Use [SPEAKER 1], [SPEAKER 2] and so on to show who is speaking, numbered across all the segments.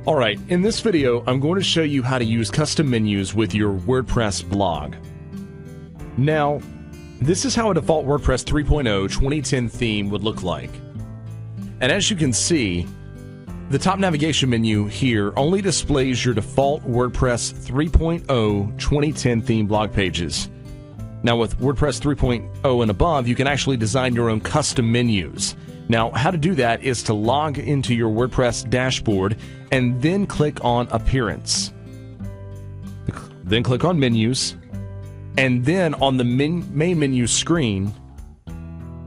[SPEAKER 1] Alright, in this video, I'm going to show you how to use custom menus with your WordPress blog. Now, this is how a default WordPress 3.0 2010 theme would look like. And as you can see, the top navigation menu here only displays your default WordPress 3.0 2010 theme blog pages. Now with WordPress 3.0 and above, you can actually design your own custom menus. Now, how to do that is to log into your WordPress dashboard and then click on Appearance. Then click on Menus, and then on the main menu screen,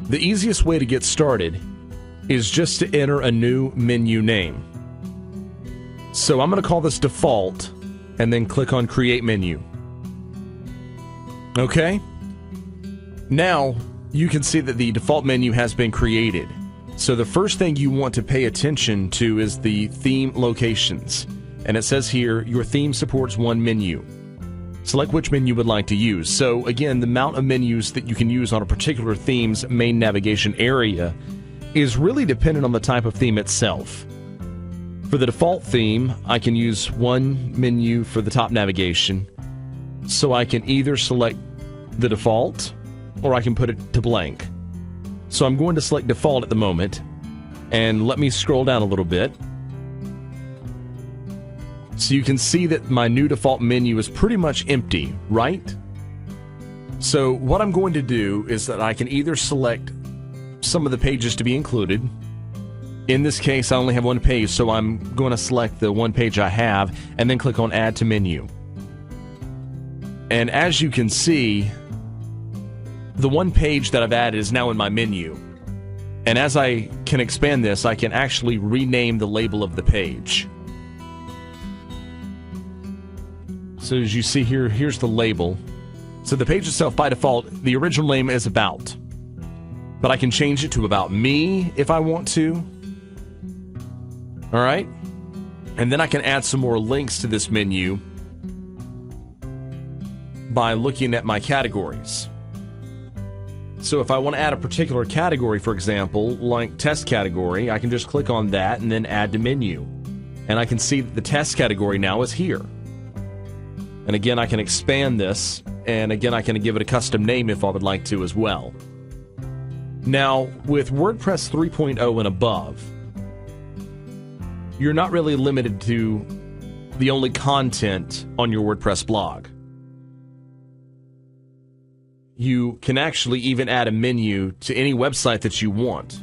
[SPEAKER 1] the easiest way to get started is just to enter a new menu name. So I'm going to call this Default, and then click on Create Menu. Okay? Now, you can see that the default menu has been created. So the first thing you want to pay attention to is the theme locations. And it says here, your theme supports one menu. Select which menu you would like to use. So again, the amount of menus that you can use on a particular theme's main navigation area is really dependent on the type of theme itself. For the default theme, I can use one menu for the top navigation. So I can either select the default, or I can put it to blank. So I'm going to select default at the moment, and let me scroll down a little bit. So you can see that my new default menu is pretty much empty, right? So what I'm going to do is that I can either select some of the pages to be included. In this case, I only have one page, so I'm going to select the one page I have, and then click on Add to Menu. And as you can see, the one page that I've added is now in my menu. And as I can expand this, I can actually rename the label of the page. So as you see here, here's the label. So the page itself, by default, the original name is About. But I can change it to About Me if I want to. Alright? And then I can add some more links to this menu by looking at my categories. So if I want to add a particular category, for example, like test category, I can just click on that and then add to menu. And I can see that the test category now is here. And again, I can expand this, and again, I can give it a custom name if I would like to as well. Now, with WordPress 3.0 and above, you're not really limited to the only content on your WordPress blog. You can actually even add a menu to any website that you want.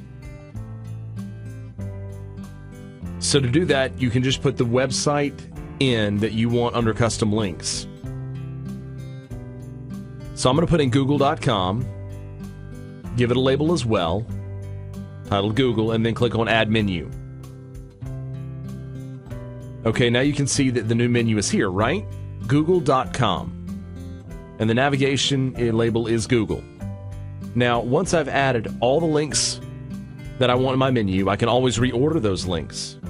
[SPEAKER 1] So to do that, you can just put the website in that you want under custom links. So I'm going to put in google.com, give it a label as well, titled Google, and then click on Add Menu. Okay, now you can see that the new menu is here, right? Google.com. And the navigation label is Google. Now, once I've added all the links that I want in my menu, I can always reorder those links.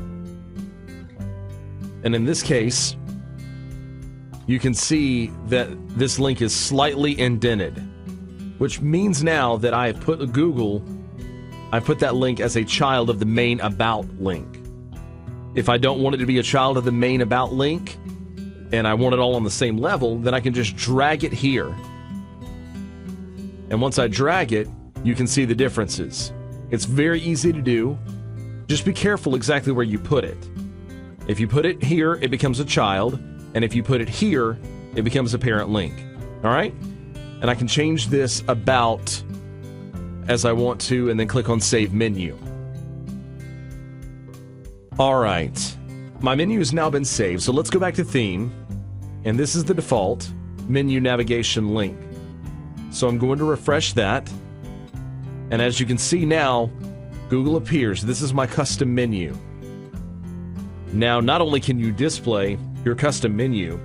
[SPEAKER 1] And in this case, you can see that this link is slightly indented, which means now that I have put that link as a child of the main About link. If I don't want it to be a child of the main About link, and I want it all on the same level, then I can just drag it here. And once I drag it, you can see the differences. It's very easy to do. Just be careful exactly where you put it. If you put it here, it becomes a child, and if you put it here, it becomes a parent link. All right? And I can change this About as I want to, and then click on Save Menu. All right. My menu has now been saved, so let's go back to Theme. And this is the default menu navigation link. So I'm going to refresh that. And as you can see now, Google appears. This is my custom menu. Now, not only can you display your custom menu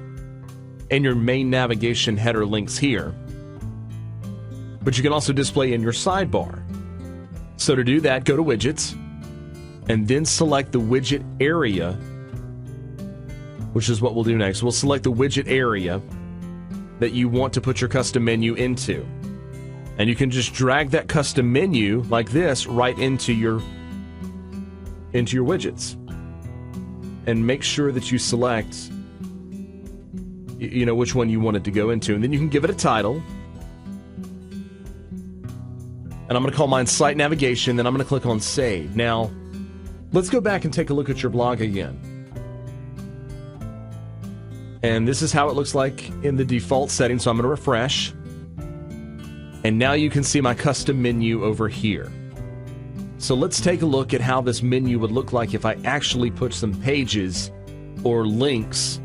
[SPEAKER 1] and your main navigation header links here, but you can also display in your sidebar. So to do that, go to Widgets, and then select the widget area, which is what we'll do next. We'll select the widget area that you want to put your custom menu into. And you can just drag that custom menu like this right into your widgets. and make sure that you select which one you want it to go into, and then you can give it a title. And I'm going to call mine Site Navigation, then I'm going to click on Save. Now, let's go back and take a look at your blog again. And this is how it looks like in the default setting, so I'm going to refresh. And now you can see my custom menu over here. So let's take a look at how this menu would look like if I actually put some pages or links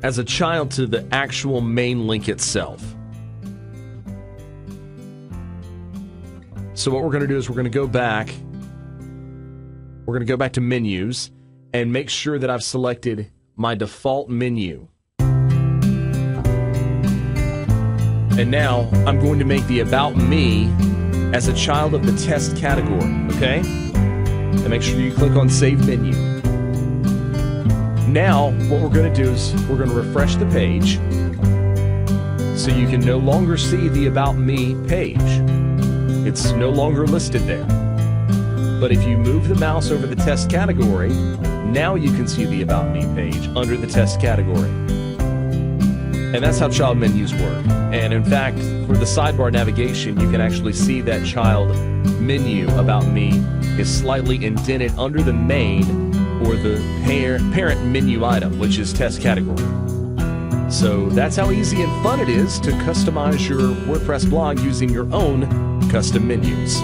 [SPEAKER 1] as a child to the actual main link itself. So what we're going to do is we're going to go back. We're going to go back to menus and make sure that I've selected my default menu. And now I'm going to make the About Me as a child of the test category, okay? And make sure you click on Save Menu. Now, what we're going to do is we're going to refresh the page so you can no longer see the About Me page. It's no longer listed there. But if you move the mouse over the test category, now you can see the About Me page under the test category. And that's how child menus work. And in fact, for the sidebar navigation, you can actually see that child menu About Me is slightly indented under the main or the parent menu item, which is test category. So that's how easy and fun it is to customize your WordPress blog using your own custom menus.